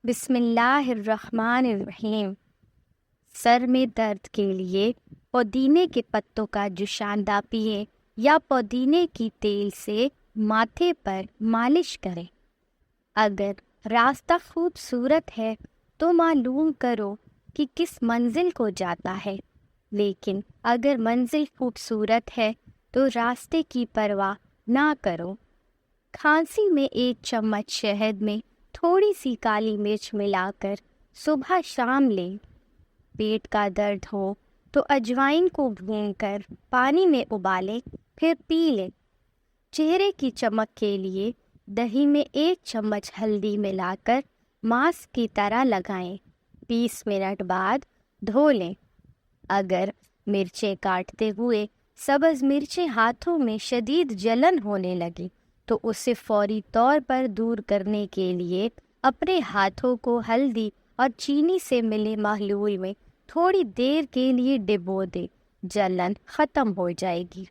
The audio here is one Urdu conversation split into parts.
بسم اللہ الرحمن الرحیم۔ سر میں درد کے لیے پودینے کے پتوں کا جوشاندہ پئیں یا پودینے کی تیل سے ماتھے پر مالش کریں۔ اگر راستہ خوبصورت ہے تو معلوم کرو کہ کس منزل کو جاتا ہے، لیکن اگر منزل خوبصورت ہے تو راستے کی پرواہ نہ کرو۔ کھانسی میں 1 چمچ شہد میں تھوڑی سی کالی مرچ ملا کر صبح شام لیں۔ پیٹ کا درد ہو تو اجوائن کو بھون کر پانی میں ابالیں، پھر پی لیں۔ چہرے کی چمک کے لیے دہی میں 1 چمچ ہلدی ملا کر ماسک کی طرح لگائیں، 20 منٹ بعد دھو لیں۔ اگر مرچیں کاٹتے ہوئے سبز مرچیں ہاتھوں میں شدید جلن ہونے لگی تو اسے فوری طور پر دور کرنے کے لیے اپنے ہاتھوں کو ہلدی اور چینی سے ملے محلول میں تھوڑی دیر کے لیے ڈبو دے، جلن ختم ہو جائے گی۔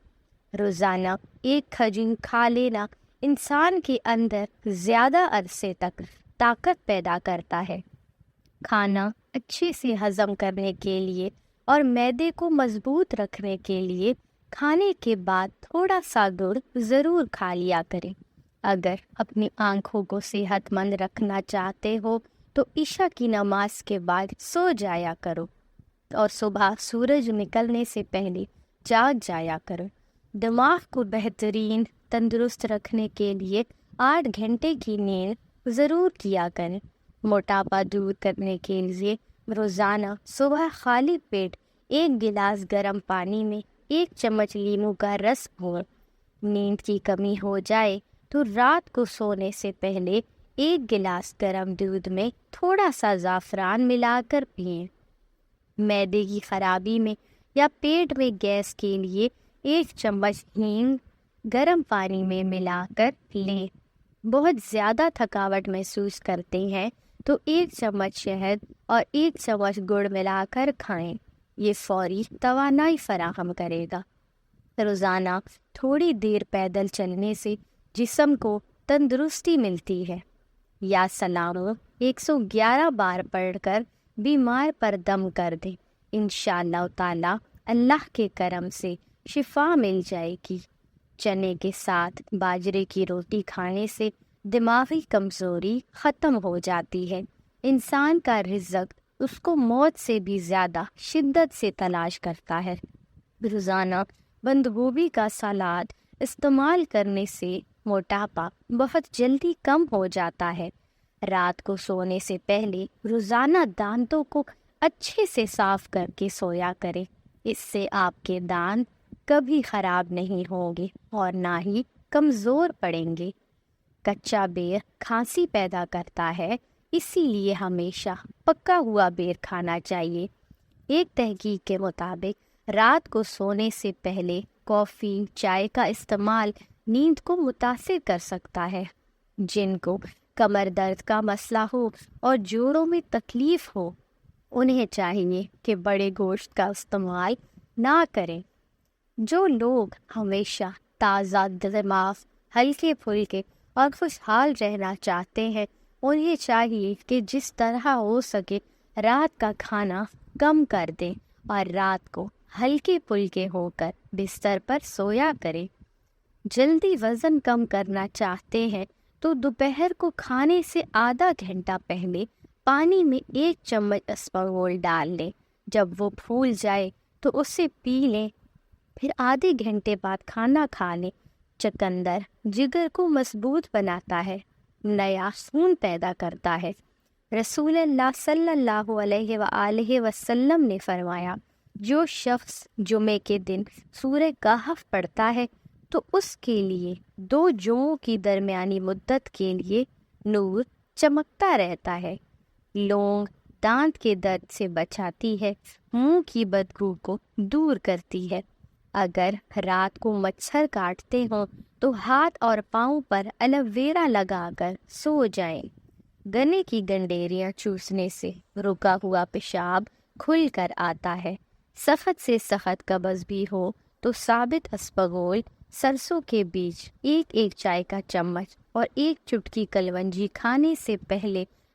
روزانہ 1 کھجور کھا لینا انسان کے اندر زیادہ عرصے تک طاقت پیدا کرتا ہے۔ کھانا اچھے سے ہضم کرنے کے لیے اور معدے کو مضبوط رکھنے کے لیے کھانے کے بعد تھوڑا سا گڑ ضرور کھا لیا کریں۔ اگر اپنی آنکھوں کو صحت مند رکھنا چاہتے ہو تو عشاء کی نماز کے بعد سو جایا کرو اور صبح سورج نکلنے سے پہلے جاگ جایا کرو۔ دماغ کو بہترین تندرست رکھنے کے لیے 8 گھنٹے کی نیند ضرور کیا کریں۔ موٹاپا دور کرنے کے لیے روزانہ صبح خالی پیٹ 1 گلاس گرم پانی میں 1 چمچ لیموں کا رس گھولیں۔ نیند کی کمی ہو جائے تو رات کو سونے سے پہلے 1 گلاس گرم دودھ میں تھوڑا سا زعفران ملا کر پئیں۔ معدے کی خرابی میں یا پیٹ میں گیس کے لیے 1 چمچ ہینگ گرم پانی میں ملا کر لیں۔ بہت زیادہ تھکاوٹ محسوس کرتے ہیں تو 1 چمچ شہد اور 1 چمچ گڑ ملا کر کھائیں، یہ فوری توانائی فراہم کرے گا۔ روزانہ تھوڑی دیر پیدل چلنے سے جسم کو تندرستی ملتی ہے۔ یا سلام 111 بار پڑھ کر بیمار پر دم کر دیں، انشاءاللہ تعالی اللہ کے کرم سے شفا مل جائے گی۔ چنے کے ساتھ باجرے کی روٹی کھانے سے دماغی کمزوری ختم ہو جاتی ہے۔ انسان کا رزق اس کو موت سے بھی زیادہ شدت سے تلاش کرتا ہے۔ روزانہ بند گوبھی کا سلاد استعمال کرنے سے موٹاپا بہت جلدی کم ہو جاتا ہے۔ رات کو سونے سے پہلے روزانہ دانتوں کو اچھے سے صاف کر کے سویا کریں، اس سے آپ کے دانت کبھی خراب نہیں ہوں گے اور نہ ہی کمزور پڑیں گے۔ کچا بیر کھانسی پیدا کرتا ہے، اسی لیے ہمیشہ پکا ہوا بیر کھانا چاہیے۔ ایک تحقیق کے مطابق رات کو سونے سے پہلے کافی، چائے کا استعمال نیند کو متاثر کر سکتا ہے۔ جن کو کمر درد کا مسئلہ ہو اور جوڑوں میں تکلیف ہو، انہیں چاہیے کہ بڑے گوشت کا استعمال نہ کریں۔ جو لوگ ہمیشہ تازہ دماغ، ہلکے پھلکے اور خوشحال رہنا چاہتے ہیں، انہیں چاہیے کہ جس طرح ہو سکے رات کا کھانا کم کر دیں اور رات کو ہلکے پھلکے ہو کر بستر پر سویا کریں۔ جلدی وزن کم کرنا چاہتے ہیں تو دوپہر کو کھانے سے آدھا گھنٹہ پہلے پانی میں 1 چمچ اسپاغول ڈال لیں، جب وہ پھول جائے تو اسے پی لیں، پھر آدھے گھنٹے بعد کھانا کھا لیں۔ چقندر جگر کو مضبوط بناتا ہے، نیا خون پیدا کرتا ہے۔ رسول اللہ صلی اللہ علیہ وآلہ وسلم نے فرمایا، جو شخص جمعے کے دن سورہ کہف پڑھتا ہے تو اس کے لیے 2 جمعوں کی درمیانی مدت کے لیے نور چمکتا رہتا ہے۔ لونگ دانت کے درد سے بچاتی ہے، منہ کی بدبو کو دور کرتی ہے۔ اگر رات کو مچھر کاٹتے ہوں تو ہاتھ اور پاؤں پر ایلو ویرا لگا کر سو جائیں۔ گنے کی گنڈیریاں چوسنے سے رکا ہوا پیشاب کھل کر آتا ہے۔ سخت سے سخت قبض بھی ہو تو ثابت اسپغول، سرسوں کے بیج، 1 چائے کا چمچ اور 1 چٹکی کلونجی کھانے سے پہلے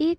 1